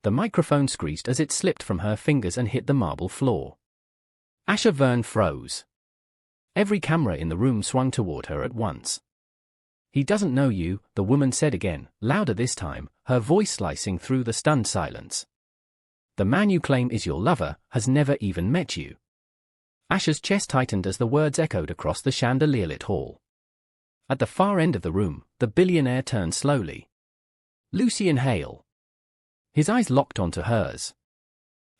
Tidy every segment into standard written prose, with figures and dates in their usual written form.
The microphone screeched as it slipped from her fingers and hit the marble floor. Asha Verne froze. Every camera in the room swung toward her at once. "He doesn't know you," the woman said again, louder this time, her voice slicing through the stunned silence. "The man you claim is your lover has never even met you." Asha's chest tightened as the words echoed across the chandelier-lit hall. At the far end of the room, the billionaire turned slowly. Lucien Hale. His eyes locked onto hers.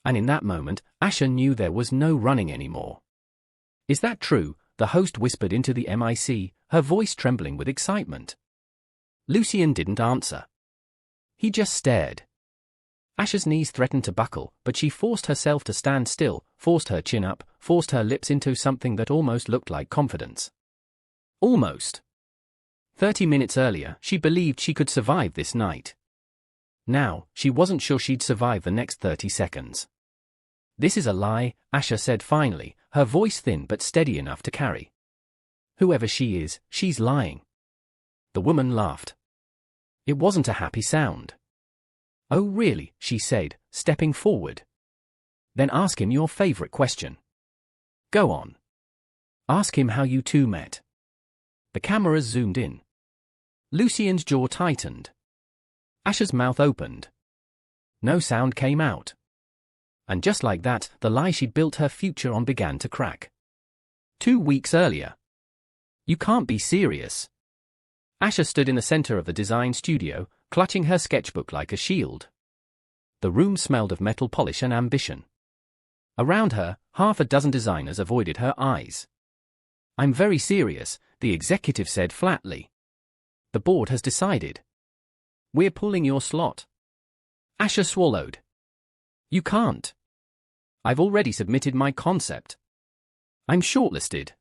And in that moment, Asha knew there was no running anymore. "Is that true?" the host whispered into the mic, her voice trembling with excitement. Lucien didn't answer. He just stared. Asha's knees threatened to buckle, but she forced herself to stand still, forced her chin up, forced her lips into something that almost looked like confidence. Almost. 30 minutes earlier, she believed she could survive this night. Now, she wasn't sure she'd survive the next 30 seconds. "This is a lie," Asha said finally, her voice thin but steady enough to carry. "Whoever she is, she's lying." The woman laughed. It wasn't a happy sound. "Oh really?" she said, stepping forward. "Then ask him your favorite question. Go on. Ask him how you two met." The cameras zoomed in. Lucien's jaw tightened. Asha's mouth opened. No sound came out. And just like that, the lie she'd built her future on began to crack. 2 weeks earlier. "You can't be serious." Asha stood in the center of the design studio, clutching her sketchbook like a shield. The room smelled of metal polish and ambition. Around her, half a dozen designers avoided her eyes. "I'm very serious," the executive said flatly. "The board has decided. We're pulling your slot." Asha swallowed. "You can't. I've already submitted my concept. I'm shortlisted."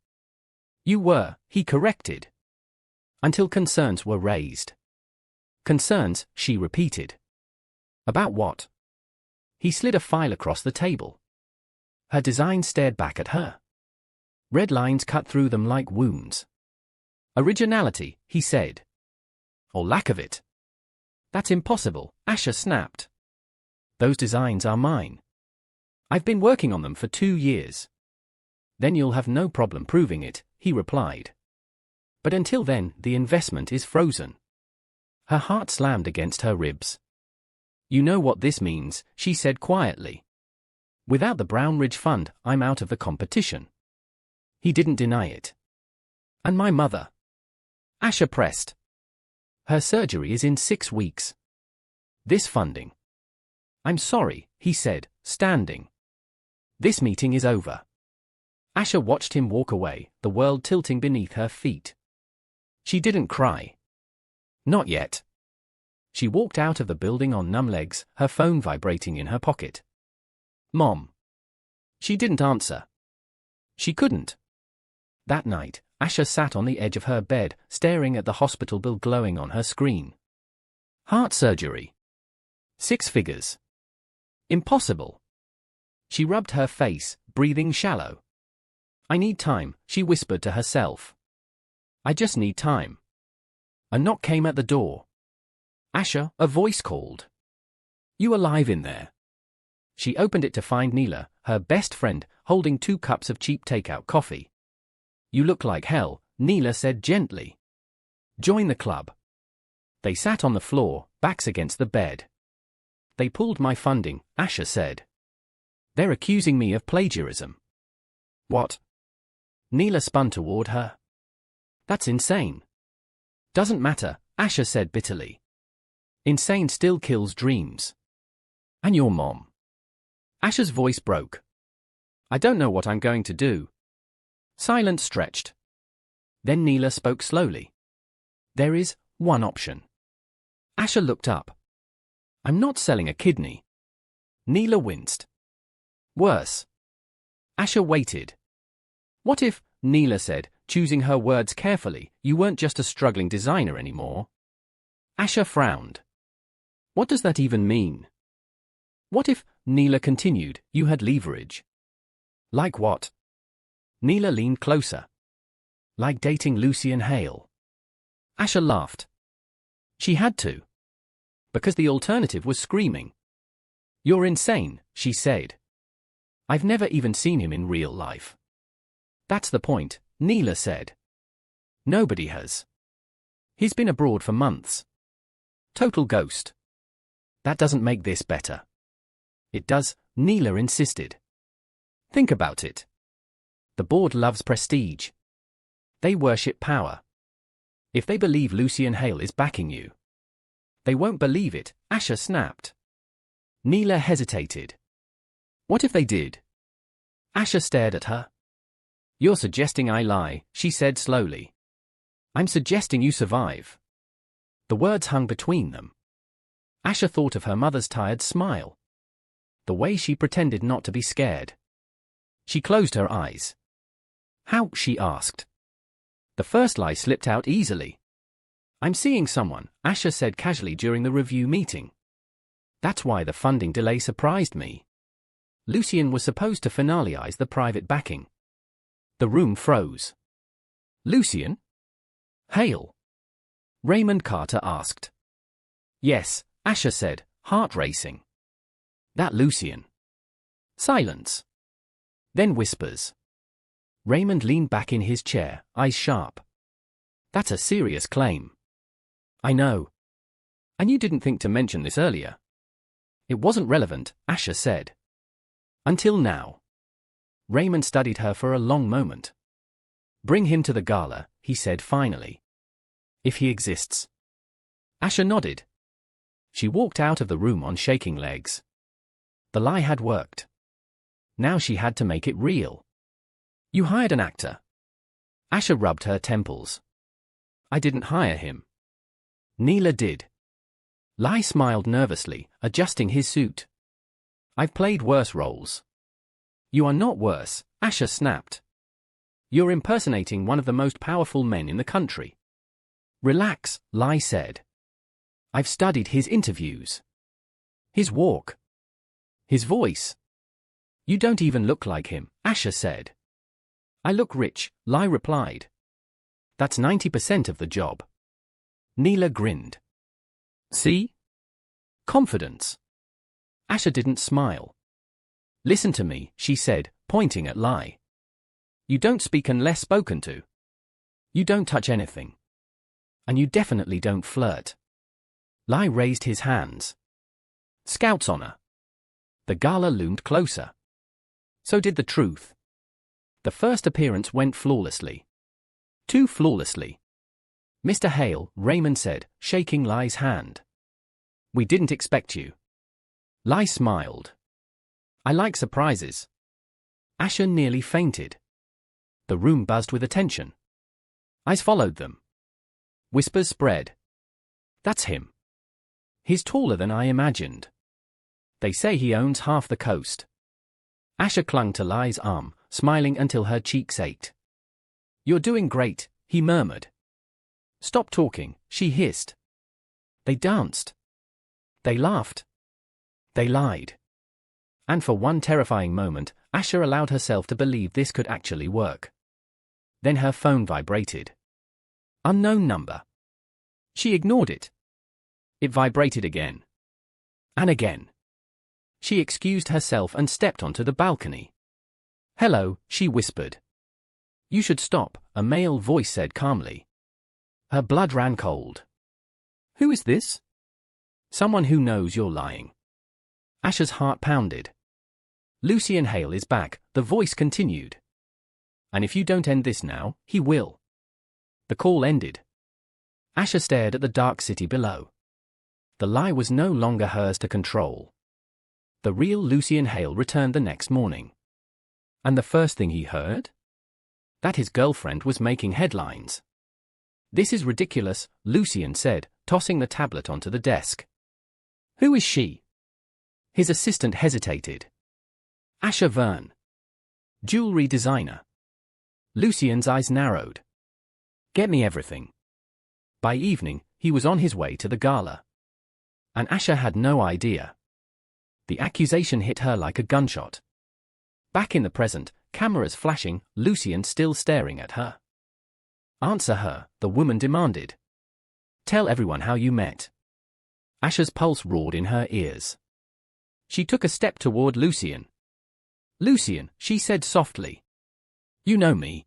"You were," he corrected. "Until concerns were raised." "Concerns," she repeated. "About what?" He slid a file across the table. Her design stared back at her. Red lines cut through them like wounds. "Originality," he said. "Or lack of it." "That's impossible," Asha snapped. "Those designs are mine. I've been working on them for 2 years. "Then you'll have no problem proving it," he replied. "But until then, the investment is frozen." Her heart slammed against her ribs. "You know what this means," she said quietly. "Without the Brown Ridge Fund, I'm out of the competition." He didn't deny it. "And my mother?" Asha pressed. "Her surgery is in 6 weeks. This funding." "I'm sorry," he said, standing. "This meeting is over." Asha watched him walk away, the world tilting beneath her feet. She didn't cry. Not yet. She walked out of the building on numb legs, her phone vibrating in her pocket. "Mom." She didn't answer. She couldn't. That night, Asha sat on the edge of her bed, staring at the hospital bill glowing on her screen. Heart surgery. 6 figures. Impossible. She rubbed her face, breathing shallow. "I need time," she whispered to herself. "I just need time." A knock came at the door. "Asha," a voice called. "You alive in there?" She opened it to find Neela, her best friend, holding 2 cups of cheap takeout coffee. "You look like hell," Neela said gently. "Join the club." They sat on the floor, backs against the bed. "They pulled my funding," Asha said. "They're accusing me of plagiarism." "What?" Neela spun toward her. "That's insane." "Doesn't matter," Asha said bitterly. "Insane still kills dreams." "And your mom?" Asha's voice broke. "I don't know what I'm going to do." Silence stretched. Then Neela spoke slowly. "There is one option." Asha looked up. "I'm not selling a kidney." Neela winced. "Worse." Asha waited. "What if," Neela said, choosing her words carefully, "you weren't just a struggling designer anymore?" Asha frowned. "What does that even mean?" "What if," Neela continued, "you had leverage?" "Like what?" Neela leaned closer. "Like dating Lucien Hale." Asha laughed. She had to. Because the alternative was screaming. You're insane, she said. I've never even seen him in real life. That's the point, Neela said. Nobody has. He's been abroad for months. Total ghost. That doesn't make this better. It does, Neela insisted. Think about it. The board loves prestige. They worship power. If they believe Lucien Hale is backing you, they won't believe it, Asha snapped. Neela hesitated. What if they did? Asha stared at her. You're suggesting I lie, she said slowly. I'm suggesting you survive. The words hung between them. Asha thought of her mother's tired smile. The way she pretended not to be scared. She closed her eyes. How? She asked. The first lie slipped out easily. I'm seeing someone, Asha said casually during the review meeting. That's why the funding delay surprised me. Lucien was supposed to finalize the private backing. The room froze. Lucien? Hale? Raymond Carter asked. Yes, Asha said, heart racing. That Lucien. Silence. Then whispers. Raymond leaned back in his chair, eyes sharp. That's a serious claim. I know. And you didn't think to mention this earlier. It wasn't relevant, Asha said. Until now. Raymond studied her for a long moment. Bring him to the gala, he said finally. If he exists. Asha nodded. She walked out of the room on shaking legs. The lie had worked. Now she had to make it real. You hired an actor. Asha rubbed her temples. I didn't hire him. Neela did. Lai smiled nervously, adjusting his suit. I've played worse roles. You are not worse, Asha snapped. You're impersonating one of the most powerful men in the country. Relax, Lai said. I've studied his interviews. His walk. His voice. You don't even look like him, Asha said. I look rich, Lai replied. That's 90% of the job. Neela grinned. See? Confidence. Asha didn't smile. Listen to me, she said, pointing at Lai. You don't speak unless spoken to. You don't touch anything. And you definitely don't flirt. Lai raised his hands. Scout's honor. The gala loomed closer. So did the truth. The first appearance went flawlessly. Too flawlessly. Mr. Hale, Raymond said, shaking Lai's hand. We didn't expect you. Lai smiled. I like surprises. Asha nearly fainted. The room buzzed with attention. Eyes followed them. Whispers spread. That's him. He's taller than I imagined. They say he owns half the coast. Asha clung to Lai's arm, smiling until her cheeks ached. You're doing great, he murmured. Stop talking, she hissed. They danced. They laughed. They lied. And for one terrifying moment, Asha allowed herself to believe this could actually work. Then her phone vibrated. Unknown number. She ignored it. It vibrated again. And again. She excused herself and stepped onto the balcony. Hello, she whispered. You should stop, a male voice said calmly. Her blood ran cold. Who is this? Someone who knows you're lying. Asha's heart pounded. Lucien Hale is back, the voice continued. And if you don't end this now, he will. The call ended. Asha stared at the dark city below. The lie was no longer hers to control. The real Lucien Hale returned the next morning. And the first thing he heard? That his girlfriend was making headlines. This is ridiculous, Lucien said, tossing the tablet onto the desk. Who is she? His assistant hesitated. Asha Verne. Jewelry designer. Lucien's eyes narrowed. Get me everything. By evening, he was on his way to the gala. And Asha had no idea. The accusation hit her like a gunshot. Back in the present, cameras flashing, Lucien still staring at her. Answer her, the woman demanded. Tell everyone how you met. Asha's pulse roared in her ears. She took a step toward Lucien. "Lucien," she said softly. "You know me."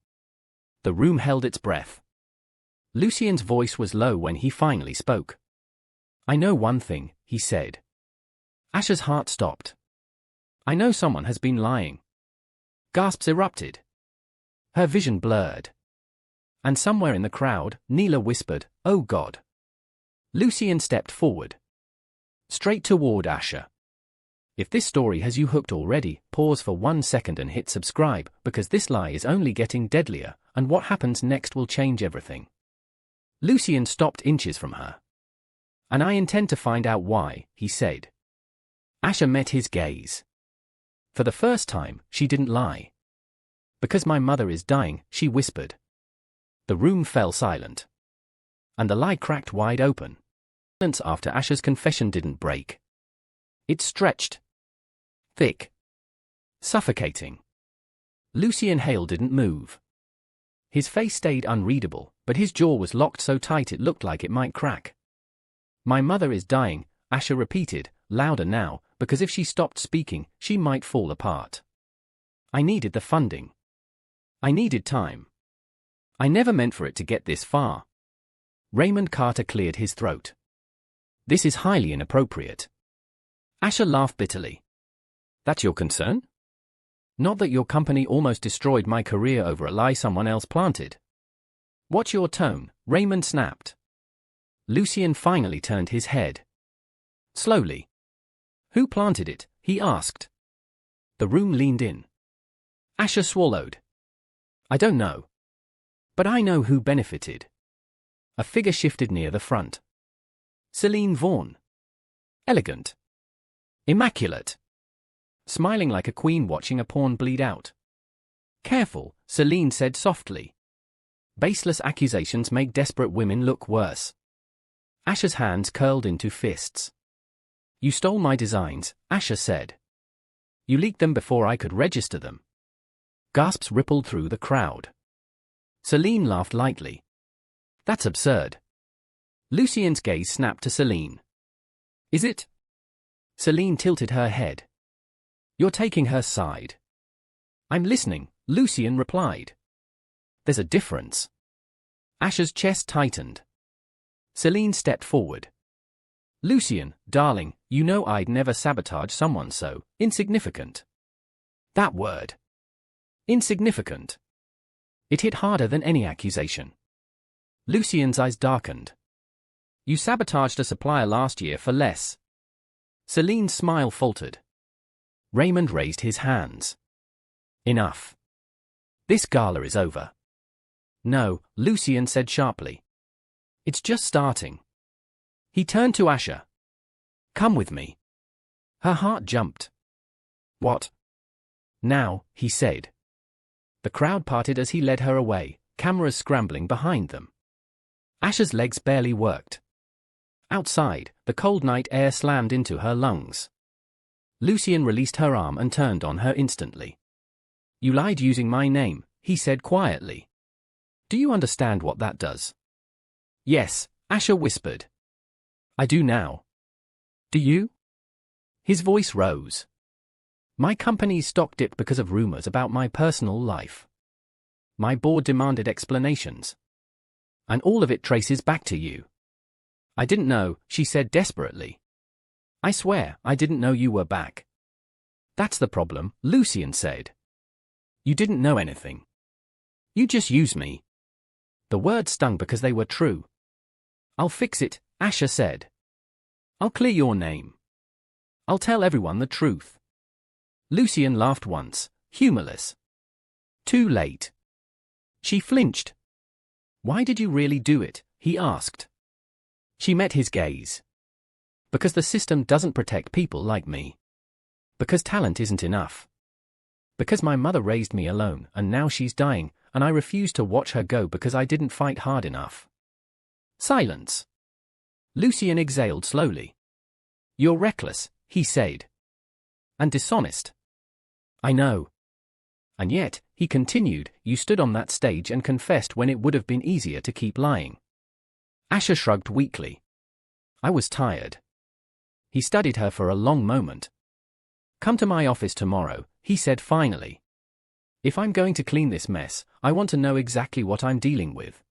The room held its breath. Lucien's voice was low when he finally spoke. "I know one thing," he said. Asha's heart stopped. "I know someone has been lying." Gasps erupted. Her vision blurred. And somewhere in the crowd, Neela whispered, "Oh God." Lucien stepped forward. Straight toward Asha. If this story has you hooked already, pause for 1 second and hit subscribe, because this lie is only getting deadlier, and what happens next will change everything. Lucien stopped inches from her. "And I intend to find out why," he said. Asha met his gaze. For the first time, she didn't lie. "Because my mother is dying," she whispered. The room fell silent. And the lie cracked wide open. Silence after Asha's confession didn't break. It stretched. Thick. Suffocating. Lucien Hale didn't move. His face stayed unreadable, but his jaw was locked so tight it looked like it might crack. "My mother is dying," Asha repeated, louder now, because if she stopped speaking, she might fall apart. "I needed the funding. I needed time. I never meant for it to get this far." Raymond Carter cleared his throat. "This is highly inappropriate." Asha laughed bitterly. "That's your concern? Not that your company almost destroyed my career over a lie someone else planted." "Watch your tone," Raymond snapped. Lucien finally turned his head. Slowly. "Who planted it?" he asked. The room leaned in. Asha swallowed. "I don't know. But I know who benefited." A figure shifted near the front. Celine Vaughn. Elegant. Immaculate. Smiling like a queen watching a pawn bleed out. "Careful," Celine said softly. "Baseless accusations make desperate women look worse." Asha's hands curled into fists. "You stole my designs," Asha said. "You leaked them before I could register them." Gasps rippled through the crowd. Celine laughed lightly. "That's absurd." Lucien's gaze snapped to Celine. "Is it?" Celine tilted her head. "You're taking her side." "I'm listening," Lucien replied. "There's a difference." Asha's chest tightened. Celine stepped forward. "Lucien, darling, you know I'd never sabotage someone so insignificant." That word. Insignificant. It hit harder than any accusation. Lucien's eyes darkened. "You sabotaged a supplier last year for less." Celine's smile faltered. Raymond raised his hands. "Enough. This gala is over." "No," Lucien said sharply. "It's just starting." He turned to Asha. "Come with me." Her heart jumped. "What?" "Now," he said. The crowd parted as he led her away, cameras scrambling behind them. Asha's legs barely worked. Outside, the cold night air slammed into her lungs. Lucien released her arm and turned on her instantly. "You lied using my name," he said quietly. "Do you understand what that does?" "Yes," Asha whispered. "I do now." "Do you?" His voice rose. "My company's stock dipped because of rumors about my personal life. My board demanded explanations. And all of it traces back to you." "I didn't know," she said desperately. "I swear, I didn't know you were back." "That's the problem," Lucien said. "You didn't know anything. You just used me." The words stung because they were true. "I'll fix it," Asha said. "I'll clear your name. I'll tell everyone the truth." Lucien laughed once, humorless. "Too late." She flinched. "Why did you really do it?" he asked. She met his gaze. "Because the system doesn't protect people like me. Because talent isn't enough. Because my mother raised me alone, and now she's dying, and I refuse to watch her go because I didn't fight hard enough." Silence. Lucien exhaled slowly. "You're reckless," he said. "And dishonest." "I know." "And yet," he continued, "you stood on that stage and confessed when it would have been easier to keep lying." Asha shrugged weakly. "I was tired." He studied her for a long moment. Come to my office tomorrow, he said finally. If I'm going to clean this mess, I want to know exactly what I'm dealing with.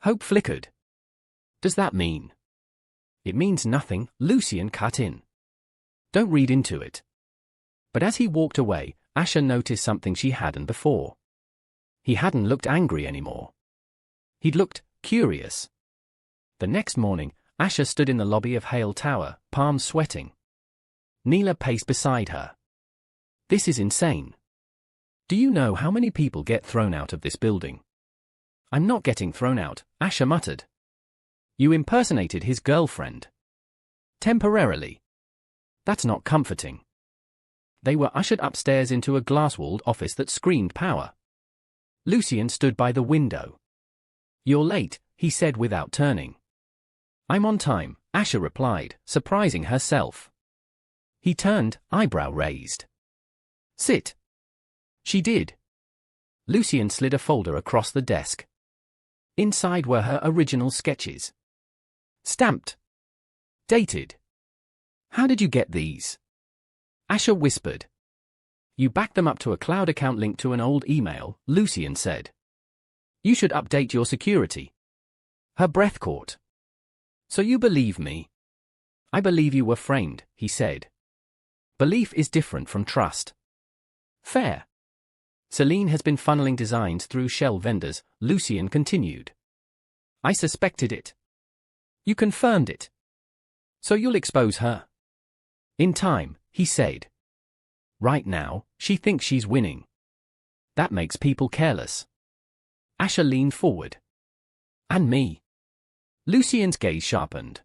Hope flickered. Does that mean? It means nothing, Lucien cut in. Don't read into it. But as he walked away, Asha noticed something she hadn't before. He hadn't looked angry anymore. He'd looked curious. The next morning, Asha stood in the lobby of Hale Tower, palms sweating. Neela paced beside her. This is insane. Do you know how many people get thrown out of this building? I'm not getting thrown out, Asha muttered. You impersonated his girlfriend. Temporarily. That's not comforting. They were ushered upstairs into a glass-walled office that screamed power. Lucien stood by the window. You're late, he said without turning. I'm on time, Asha replied, surprising herself. He turned, eyebrow raised. Sit. She did. Lucien slid a folder across the desk. Inside were her original sketches. Stamped. Dated. How did you get these? Asha whispered. You backed them up to a cloud account linked to an old email, Lucien said. You should update your security. Her breath caught. So you believe me? I believe you were framed, he said. Belief is different from trust. Fair. Celine has been funneling designs through shell vendors, Lucien continued. I suspected it. You confirmed it. So you'll expose her? In time, he said. Right now, she thinks she's winning. That makes people careless. Asha leaned forward. And me? Lucien's gaze sharpened.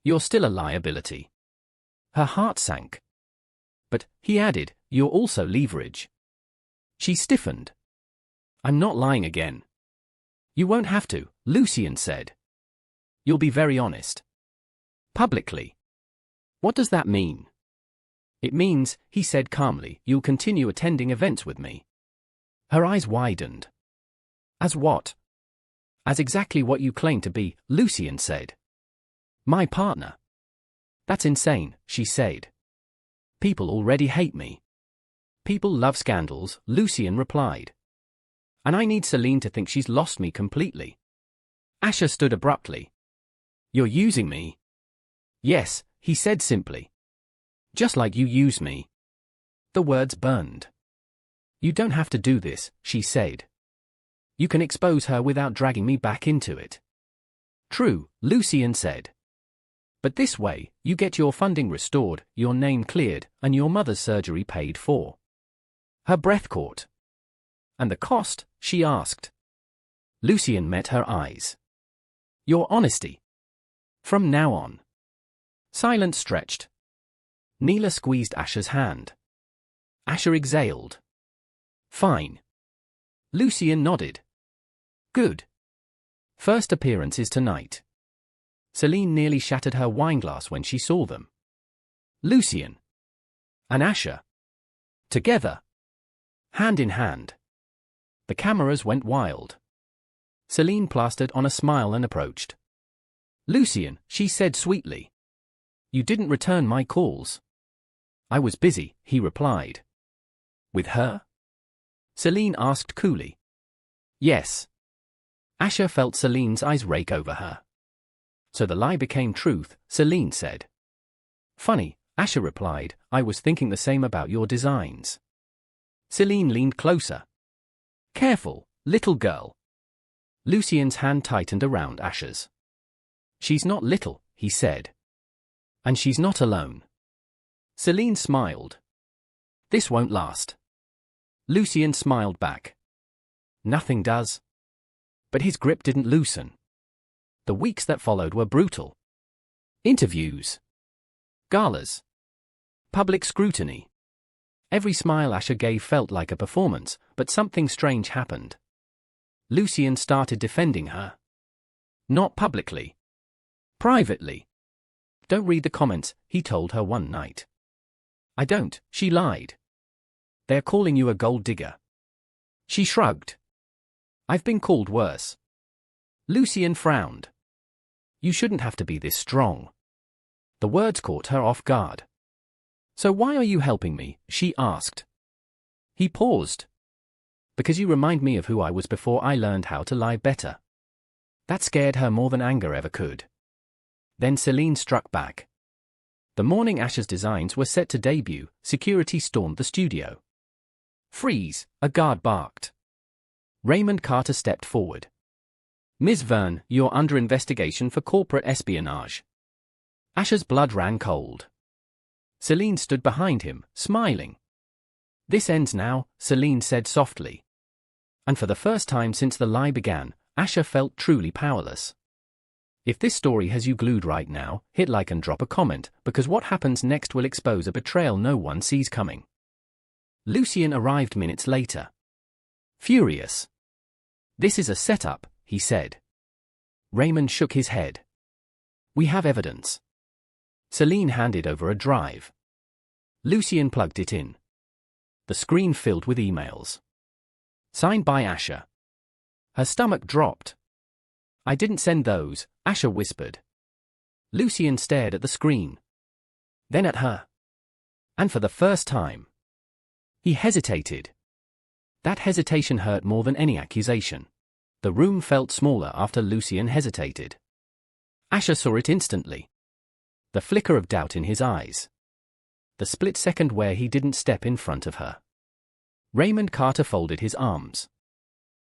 You're still a liability. Her heart sank. But, he added, you're also leverage. She stiffened. I'm not lying again. You won't have to, Lucien said. You'll be very honest. Publicly. What does that mean? It means, he said calmly, you'll continue attending events with me. Her eyes widened. As what? As exactly what you claim to be, Lucien said. My partner. That's insane, she said. People already hate me. People love scandals, Lucien replied. And I need Celine to think she's lost me completely. Asha stood abruptly. You're using me? Yes, he said simply. Just like you use me. The words burned. You don't have to do this, she said. You can expose her without dragging me back into it. True, Lucien said. But this way, you get your funding restored, your name cleared, and your mother's surgery paid for. Her breath caught. And the cost? She asked. Lucien met her eyes. Your honesty. From now on. Silence stretched. Neela squeezed Asha's hand. Asha exhaled. Fine. Lucien nodded. Good. First appearances tonight. Celine nearly shattered her wineglass when she saw them. Lucien. And Asha. Together. Hand in hand. The cameras went wild. Celine plastered on a smile and approached. Lucien, she said sweetly. You didn't return my calls. I was busy, he replied. With her? Celine asked coolly. Yes. Asha felt Celine's eyes rake over her. So the lie became truth, Celine said. Funny, Asha replied, I was thinking the same about your designs. Celine leaned closer. Careful, little girl. Lucien's hand tightened around Asha's. She's not little, he said. And she's not alone. Celine smiled. This won't last. Lucien smiled back. Nothing does. But his grip didn't loosen. The weeks that followed were brutal. Interviews. Galas. Public scrutiny. Every smile Asha gave felt like a performance, but something strange happened. Lucien started defending her. Not publicly. Privately. Don't read the comments, he told her one night. I don't, she lied. They're calling you a gold digger. She shrugged. I've been called worse. Lucien frowned. You shouldn't have to be this strong. The words caught her off guard. So why are you helping me? She asked. He paused. Because you remind me of who I was before I learned how to lie better. That scared her more than anger ever could. Then Celine struck back. The morning Asha's designs were set to debut, security stormed the studio. Freeze, a guard barked. Raymond Carter stepped forward. Ms. Verne, you're under investigation for corporate espionage. Asha's blood ran cold. Celine stood behind him, smiling. This ends now, Celine said softly. And for the first time since the lie began, Asha felt truly powerless. If this story has you glued right now, hit like and drop a comment, because what happens next will expose a betrayal no one sees coming. Lucien arrived minutes later. Furious. This is a setup, he said. Raymond shook his head. We have evidence. Celine handed over a drive. Lucien plugged it in. The screen filled with emails. Signed by Asha. Her stomach dropped. I didn't send those, Asha whispered. Lucien stared at the screen. Then at her. And for the first time, he hesitated. That hesitation hurt more than any accusation. The room felt smaller after Lucien hesitated. Asha saw it instantly. The flicker of doubt in his eyes. The split second where he didn't step in front of her. Raymond Carter folded his arms.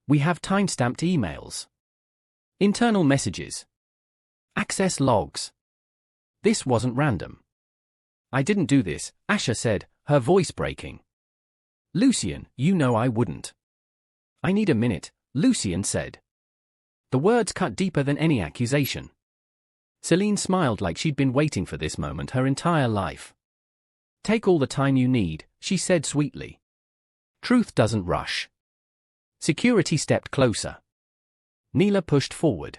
We have time-stamped emails. Internal messages. Access logs. This wasn't random. I didn't do this, Asha said, her voice breaking. Lucien, you know I wouldn't. I need a minute, Lucien said. The words cut deeper than any accusation. Celine smiled like she'd been waiting for this moment her entire life. Take all the time you need, she said sweetly. Truth doesn't rush. Security stepped closer. Neela pushed forward.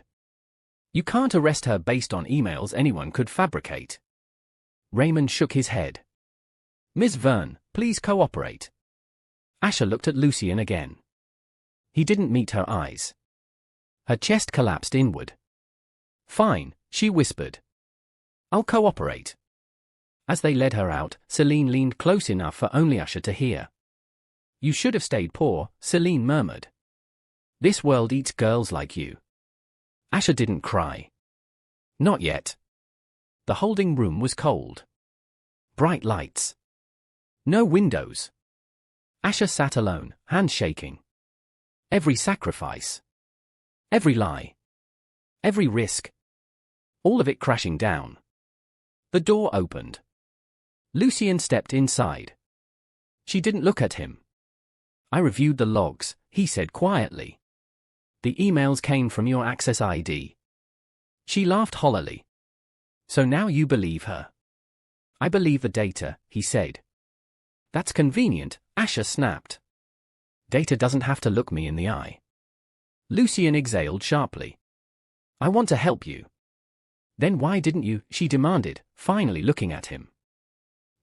You can't arrest her based on emails anyone could fabricate. Raymond shook his head. Ms. Verne, please cooperate. Asha looked at Lucien again. He didn't meet her eyes. Her chest collapsed inward. Fine, she whispered. I'll cooperate. As they led her out, Celine leaned close enough for only Asha to hear. You should have stayed poor, Celine murmured. This world eats girls like you. Asha didn't cry. Not yet. The holding room was cold. Bright lights. No windows. Asha sat alone, hands shaking. Every sacrifice. Every lie. Every risk. All of it crashing down. The door opened. Lucien stepped inside. She didn't look at him. I reviewed the logs, he said quietly. The emails came from your access ID. She laughed hollowly. So now you believe her. I believe the data, he said. That's convenient, Asha snapped. Data doesn't have to look me in the eye. Lucien exhaled sharply. I want to help you. Then why didn't you, she demanded, finally looking at him.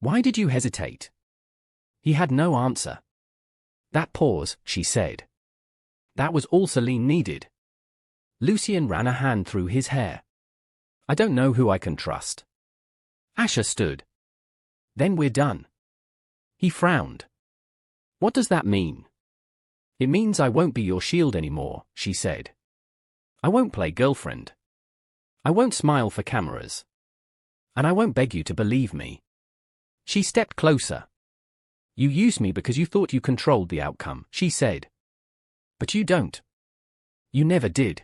Why did you hesitate? He had no answer. That pause, she said. That was all Celine needed. Lucien ran a hand through his hair. I don't know who I can trust. Asha stood. Then we're done. He frowned. What does that mean? It means I won't be your shield anymore, she said. I won't play girlfriend. I won't smile for cameras. And I won't beg you to believe me. She stepped closer. You used me because you thought you controlled the outcome, she said. But you don't. You never did.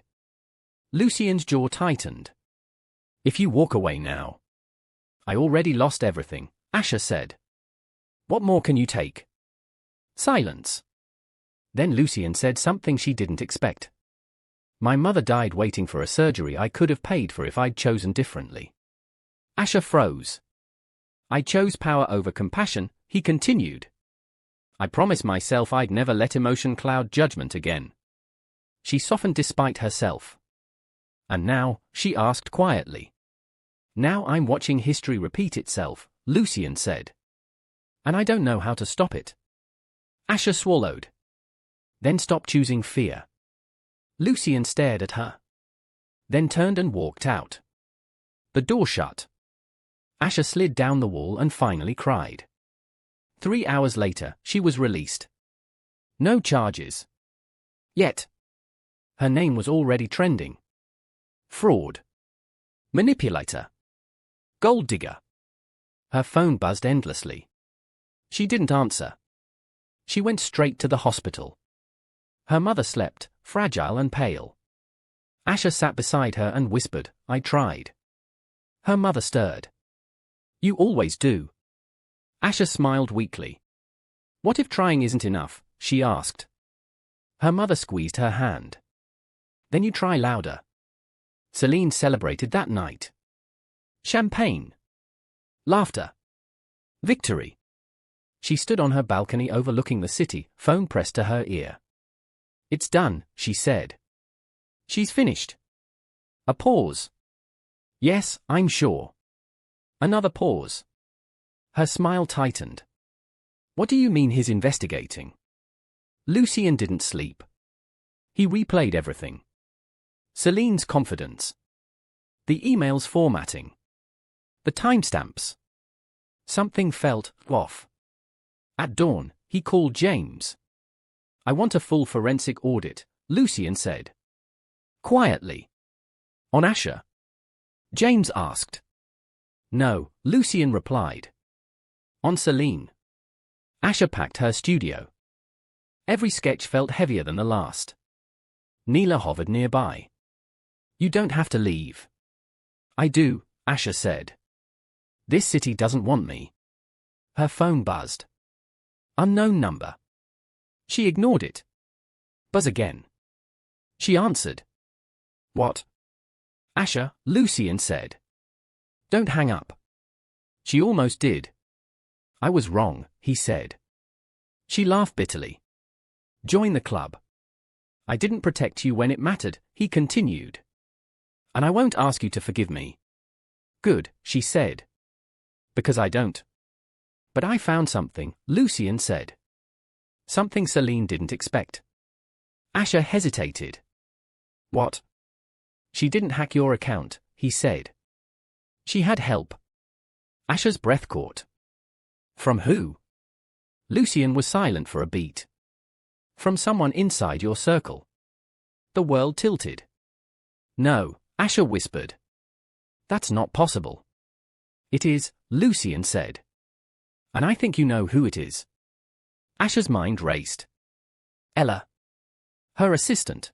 Lucien's jaw tightened. If you walk away now. I already lost everything, Asha said. What more can you take? Silence. Then Lucien said something she didn't expect. My mother died waiting for a surgery I could have paid for if I'd chosen differently. Asha froze. I chose power over compassion, he continued. I promised myself I'd never let emotion cloud judgment again. She softened despite herself. And now, she asked quietly. Now I'm watching history repeat itself, Lucien said. And I don't know how to stop it. Asha swallowed. Then stopped choosing fear. Lucien stared at her. Then turned and walked out. The door shut. Asha slid down the wall and finally cried. 3 hours later, she was released. No charges. Yet. Her name was already trending. Fraud. Manipulator. Gold digger. Her phone buzzed endlessly. She didn't answer. She went straight to the hospital. Her mother slept, fragile and pale. Asha sat beside her and whispered, "I tried." Her mother stirred. "You always do." Asha smiled weakly. "What if trying isn't enough?" she asked. Her mother squeezed her hand. "Then you try louder." Celine celebrated that night. Champagne. Laughter. Victory. She stood on her balcony overlooking the city, phone pressed to her ear. "It's done," she said. "She's finished." A pause. "Yes, I'm sure." Another pause. Her smile tightened. "What do you mean he's investigating?" Lucien didn't sleep. He replayed everything. Celine's confidence. The email's formatting. The timestamps. Something felt off. At dawn, he called James. "I want a full forensic audit," Lucien said. Quietly. "On Asha?" James asked. "No," Lucien replied. "On Celine." Asha packed her studio. Every sketch felt heavier than the last. Neela hovered nearby. "You don't have to leave." "I do," Asha said. "This city doesn't want me." Her phone buzzed. Unknown number. She ignored it. Buzz again. She answered. "What?" "Asha," Lucien said. "Don't hang up." She almost did. "I was wrong," he said. She laughed bitterly. "Join the club." "I didn't protect you when it mattered," he continued. "And I won't ask you to forgive me." "Good," she said. "Because I don't." "But I found something," Lucien said. Something Celine didn't expect. Asha hesitated. "What?" "She didn't hack your account," he said. "She had help." Asha's breath caught. "From who?" Lucien was silent for a beat. "From someone inside your circle." The world tilted. "No," Asha whispered. "That's not possible." "It is," Lucien said. "And I think you know who it is." Asha's mind raced. Ella. Her assistant.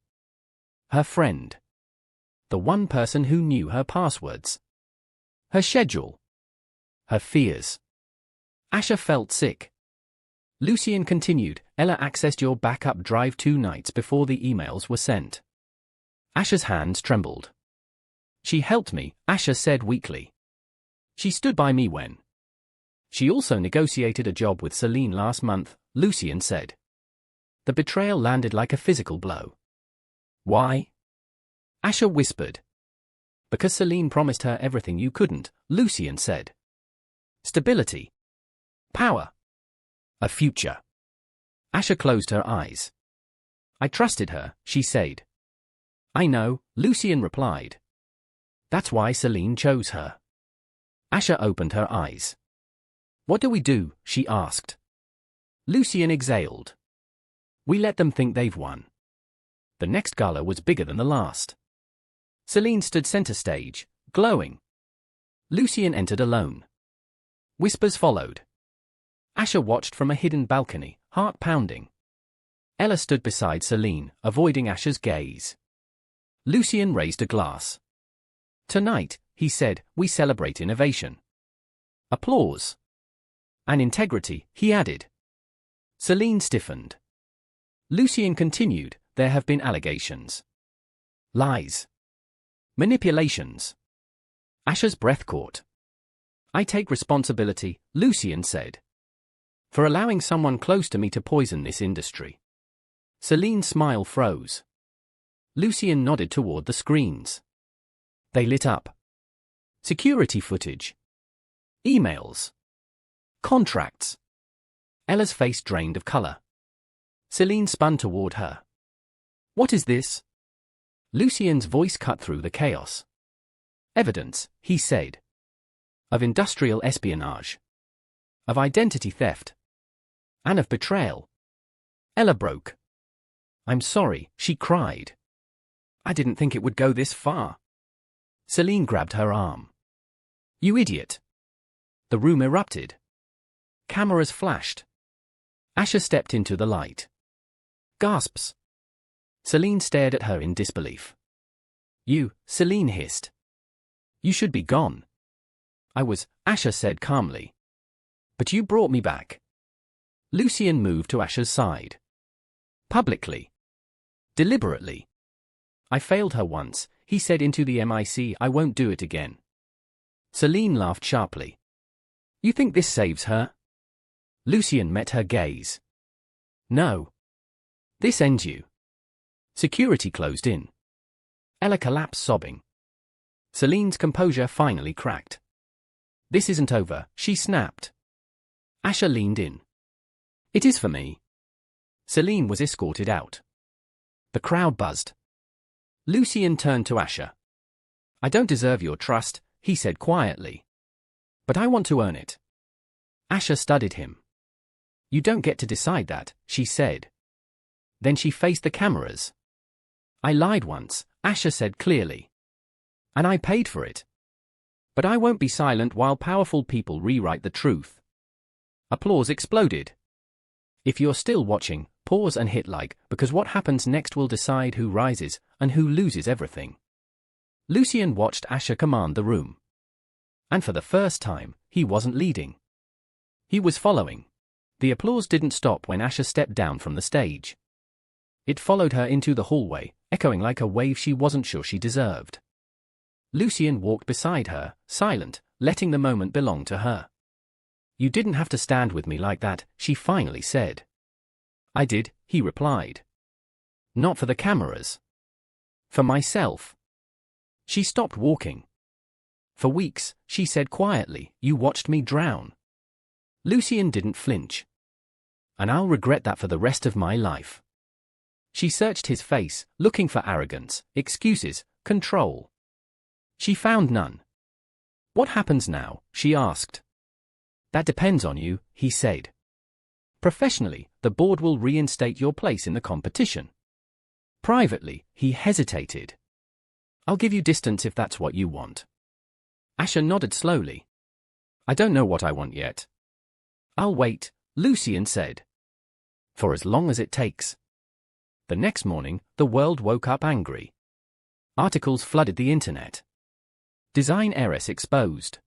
Her friend. The one person who knew her passwords. Her schedule. Her fears. Asha felt sick. Lucien continued, "Ella accessed your backup drive 2 nights before the emails were sent." Asha's hands trembled. "She helped me," Asha said weakly. "She stood by me when." "She also negotiated a job with Celine last month," Lucien said. The betrayal landed like a physical blow. "Why?" Asha whispered. "Because Celine promised her everything you couldn't," Lucien said. "Stability. Power. A future." Asha closed her eyes. "I trusted her," she said. "I know," Lucien replied. "That's why Celine chose her." Asha opened her eyes. "What do we do?" she asked. Lucien exhaled. "We let them think they've won." The next gala was bigger than the last. Celine stood center stage, glowing. Lucien entered alone. Whispers followed. Asha watched from a hidden balcony, heart pounding. Ella stood beside Celine, avoiding Asha's gaze. Lucien raised a glass. "Tonight," he said, "we celebrate innovation." Applause. "And integrity," he added. Celine stiffened. Lucien continued, "There have been allegations. Lies. Manipulations." Asha's breath caught. "I take responsibility," Lucien said, "for allowing someone close to me to poison this industry." Celine's smile froze. Lucien nodded toward the screens. They lit up. Security footage. Emails. Contracts. Ella's face drained of color. Celine spun toward her. "What is this?" Lucien's voice cut through the chaos. "Evidence," he said. of industrial espionage, of identity theft, and of betrayal. Ella broke. "I'm sorry," she cried. "I didn't think it would go this far." Celine grabbed her arm. "You idiot." The room erupted. Cameras flashed. Asha stepped into the light. Gasps. Celine stared at her in disbelief. "You," Celine hissed. "You should be gone." "I was," Asha said calmly. "But you brought me back." Lucien moved to Asha's side. Publicly. Deliberately. "I failed her once," he said into the mic. "I won't do it again." Celine laughed sharply. "You think this saves her?" Lucien met her gaze. "No. This ends you." Security closed in. Ella collapsed sobbing. Celine's composure finally cracked. "This isn't over," she snapped. Asha leaned in. "It is for me." Celine was escorted out. The crowd buzzed. Lucien turned to Asha. "I don't deserve your trust," he said quietly. "But I want to earn it." Asha studied him. "You don't get to decide that," she said. Then she faced the cameras. "I lied once," Asha said clearly. "And I paid for it. But I won't be silent while powerful people rewrite the truth." Applause exploded. If you're still watching, pause and hit like, because what happens next will decide who rises and who loses everything. Lucien watched Asha command the room. And for the first time, he wasn't leading. He was following. The applause didn't stop when Asha stepped down from the stage. It followed her into the hallway, echoing like a wave she wasn't sure she deserved. Lucien walked beside her, silent, letting the moment belong to her. "You didn't have to stand with me like that," she finally said. "I did," he replied. "Not for the cameras. For myself." She stopped walking. "For weeks," she said quietly, "you watched me drown." Lucien didn't flinch. "And I'll regret that for the rest of my life." She searched his face, looking for arrogance, excuses, control. She found none. "What happens now?" she asked. "That depends on you," he said. "Professionally, the board will reinstate your place in the competition." Privately, he hesitated. "I'll give you distance if that's what you want." Asha nodded slowly. "I don't know what I want yet." "I'll wait," Lucien said. "For as long as it takes." The next morning, the world woke up angry. Articles flooded the internet. Design heiress exposed.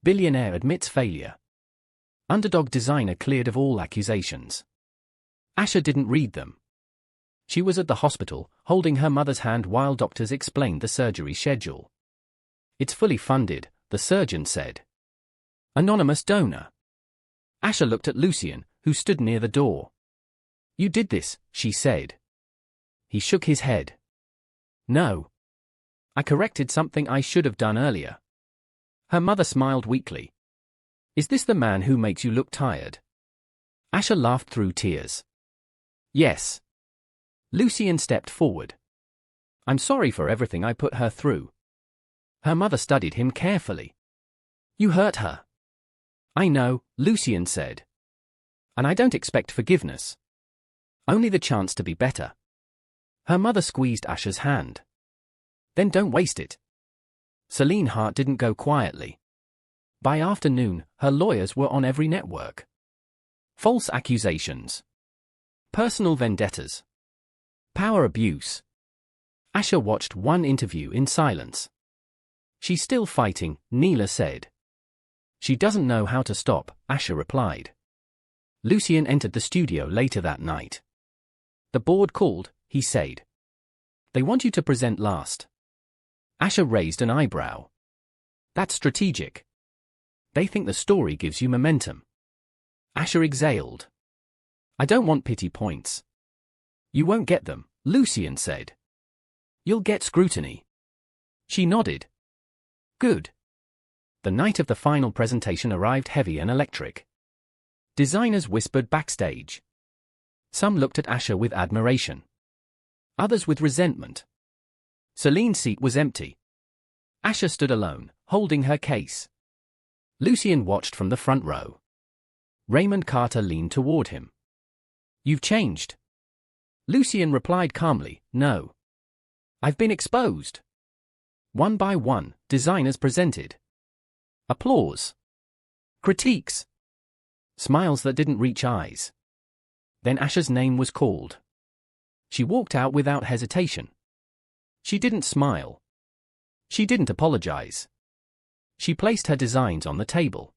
Billionaire admits failure. Underdog designer cleared of all accusations. Asha didn't read them. She was at the hospital, holding her mother's hand while doctors explained the surgery schedule. "It's fully funded," the surgeon said. "Anonymous donor." Asha looked at Lucien, who stood near the door. "You did this," she said. He shook his head. "No. I corrected something I should have done earlier." Her mother smiled weakly. "Is this the man who makes you look tired?" Asha laughed through tears. "Yes." Lucien stepped forward. "I'm sorry for everything I put her through." Her mother studied him carefully. "You hurt her." "I know," Lucien said. "And I don't expect forgiveness. Only the chance to be better." Her mother squeezed Asha's hand. "Then don't waste it." Celine's heart didn't go quietly. By afternoon, her lawyers were on every network. False accusations. Personal vendettas. Power abuse. Asha watched one interview in silence. "She's still fighting," Neela said. "She doesn't know how to stop," Asha replied. Lucien entered the studio later that night. "The board called," he said. "They want you to present last." Asha raised an eyebrow. "That's strategic. They think the story gives you momentum." Asha exhaled. "I don't want pity points." "You won't get them," Lucien said. "You'll get scrutiny." She nodded. "Good." The night of the final presentation arrived heavy and electric. Designers whispered backstage. Some looked at Asha with admiration. Others with resentment. Celine's seat was empty. Asha stood alone, holding her case. Lucien watched from the front row. Raymond Carter leaned toward him. "You've changed." Lucien replied calmly, "No. I've been exposed." One by one, designers presented. Applause. Critiques. Smiles that didn't reach eyes. Then Asha's name was called. She walked out without hesitation. She didn't smile. She didn't apologize. She placed her designs on the table.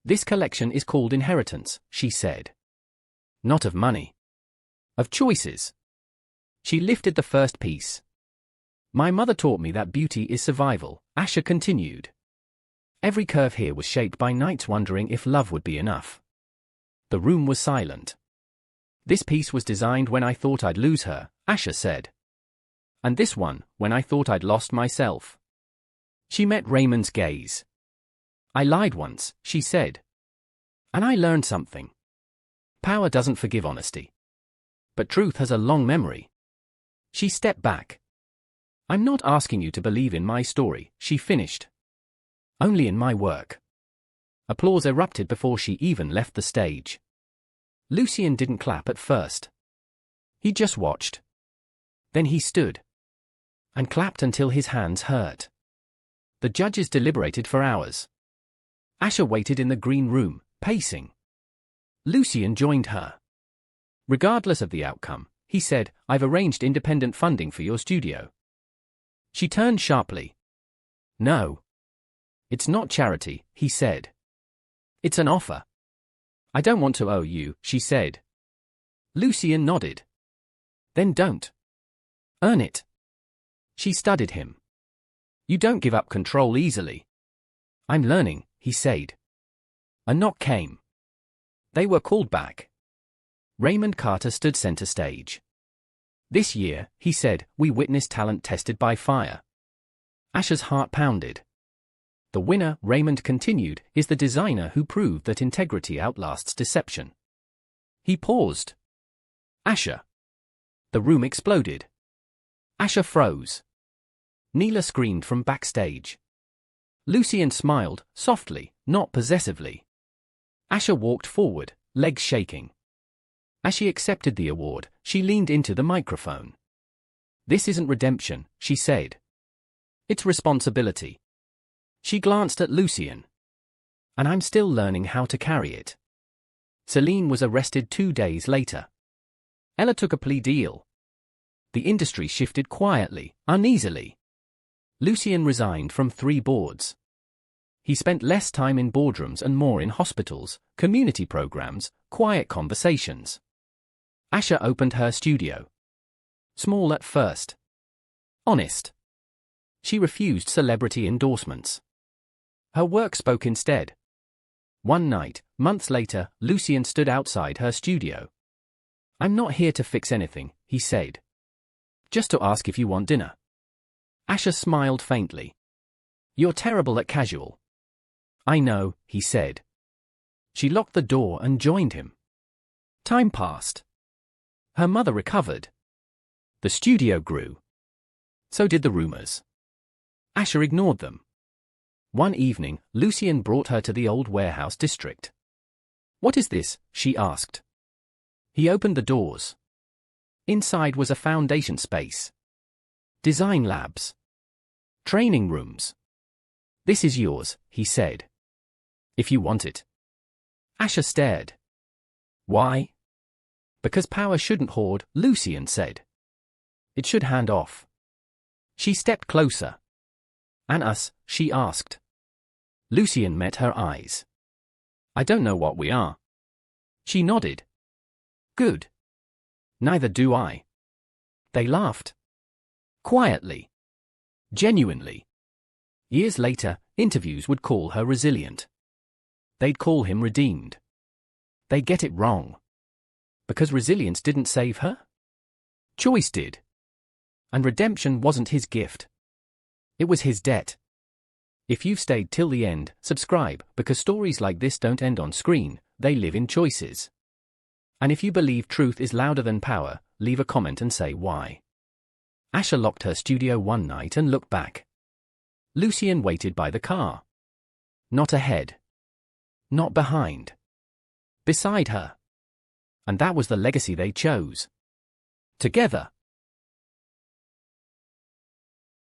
"This collection is called Inheritance," she said. "Not of money. Of choices." She lifted the first piece. "My mother taught me that beauty is survival," Asha continued. Every curve here was shaped by nights wondering if love would be enough. The room was silent. "This piece was designed when I thought I'd lose her," Asha said. "And this one, when I thought I'd lost myself." She met Raymond's gaze. "I lied once," she said. "And I learned something. Power doesn't forgive honesty. But truth has a long memory." She stepped back. "I'm not asking you to believe in my story," she finished. "Only in my work." Applause erupted before she even left the stage. Lucien didn't clap at first. He just watched. Then he stood. And clapped until his hands hurt. The judges deliberated for hours. Asha waited in the green room, pacing. Lucien joined her. "Regardless of the outcome," he said, "I've arranged independent funding for your studio." She turned sharply. "No. It's not charity," he said. "It's an offer." "I don't want to owe you," she said. Lucien nodded. "Then don't. Earn it." She studied him. "You don't give up control easily." "I'm learning," he said. A knock came. They were called back. Raymond Carter stood center stage. "This year," he said, "we witnessed talent tested by fire." Asha's heart pounded. "The winner," Raymond continued, "is the designer who proved that integrity outlasts deception." He paused. "Asha." The room exploded. Asha froze. Neela screamed from backstage. Lucien smiled, softly, not possessively. Asha walked forward, legs shaking. As she accepted the award, she leaned into the microphone. "This isn't redemption," she said. "It's responsibility." She glanced at Lucien. "And I'm still learning how to carry it." Celine was arrested 2 days later. Ella took a plea deal. The industry shifted quietly, uneasily. Lucien resigned from 3 boards. He spent less time in boardrooms and more in hospitals, community programs, quiet conversations. Asha opened her studio. Small at first. Honest. She refused celebrity endorsements. Her work spoke instead. One night, months later, Lucien stood outside her studio. "I'm not here to fix anything," he said. "Just to ask if you want dinner." Asha smiled faintly. "You're terrible at casual." "I know," he said. She locked the door and joined him. Time passed. Her mother recovered. The studio grew. So did the rumors. Asha ignored them. One evening, Lucien brought her to the old warehouse district. "What is this?" she asked. He opened the doors. Inside was a foundation space. Design labs. Training rooms. "This is yours," he said. "If you want it." Asha stared. "Why?" "Because power shouldn't hoard," Lucien said. "It should hand off." She stepped closer. "And us?" she asked. Lucien met her eyes. "I don't know what we are." She nodded. "Good. Neither do I." They laughed. Quietly. Genuinely. Years later, interviews would call her resilient. They'd call him redeemed. They get it wrong. Because resilience didn't save her? Choice did. And redemption wasn't his gift. It was his debt. If you've stayed till the end, subscribe, because stories like this don't end on screen, they live in choices. And if you believe truth is louder than power, leave a comment and say why. Asha locked her studio one night and looked back. Lucien waited by the car. Not ahead. Not behind. Beside her. And that was the legacy they chose. Together.